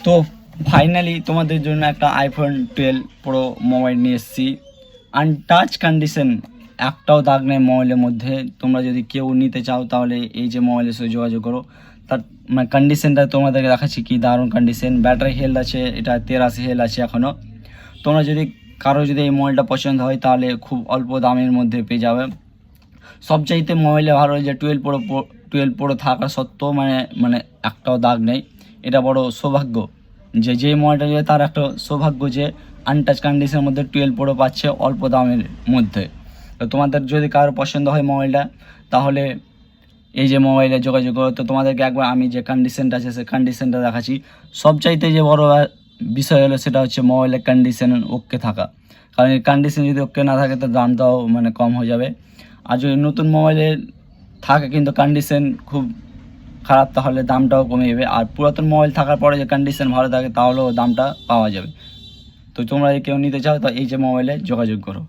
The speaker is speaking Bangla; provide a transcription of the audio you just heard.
তো ফাইনালি তোমাদের জন্য একটা আইফোন 12 প্রো মোবাইল নিয়ে এসেছি। আনটাচ কন্ডিশন, একটাও দাগ নেই মোবাইলের মধ্যে। তোমরা যদি কেউ নিতে চাও তাহলে এই যে মোবাইলের সাথে যোগাযোগ করো। তার মানে কন্ডিশনটা তোমাদেরকে দেখাচ্ছি কি দারুণ কন্ডিশন। ব্যাটারি হেলথ আছে, এটা 83 হেলথ আছে এখনও। তোমরা যদি কারো যদি এই মোবাইলটা পছন্দ হয় তাহলে খুব অল্প দামের মধ্যে পেয়ে যাবে। সবচাইতে মোবাইলে ভালো যে 12 প্রো থাকা সত্ত্বেও মানে একটাও দাগ নেই। এটা বড় সৌভাগ্য, যে মোবাইলটা নিয়ে তার একটা সৌভাগ্য যে আনটাচ কন্ডিশনের মধ্যে 12 প্রো পাচ্ছে অল্প দামের মধ্যে। তো তোমাদের যদি কারো পছন্দ হয় মোবাইলটা তাহলে এই যে মোবাইলে যোগাযোগ করো। তো তোমাদেরকে একবার আমি যে কন্ডিশনটা আছে সেই কন্ডিশনটা দেখাচ্ছি। সবচাইতে যে বড় বিষয় হলো সেটা হচ্ছে মোবাইলের কন্ডিশন ওকে থাকা। কারণ এই কন্ডিশন যদি ওকে না থাকে তো দামটাও মানে কম হয়ে যাবে। আর যদি নতুন মোবাইলে থাকে কিন্তু কন্ডিশন খুব খারাপ তাহলে দামটাও কমে যাবে। আর পুরাতন মোবাইল থাকার পরে যে কন্ডিশন ভালো থাকে তাহলেও দামটা পাওয়া যাবে। তো তোমরা যদি কেউ নিতে চাও তো এই যে মোবাইলে যোগাযোগ করো।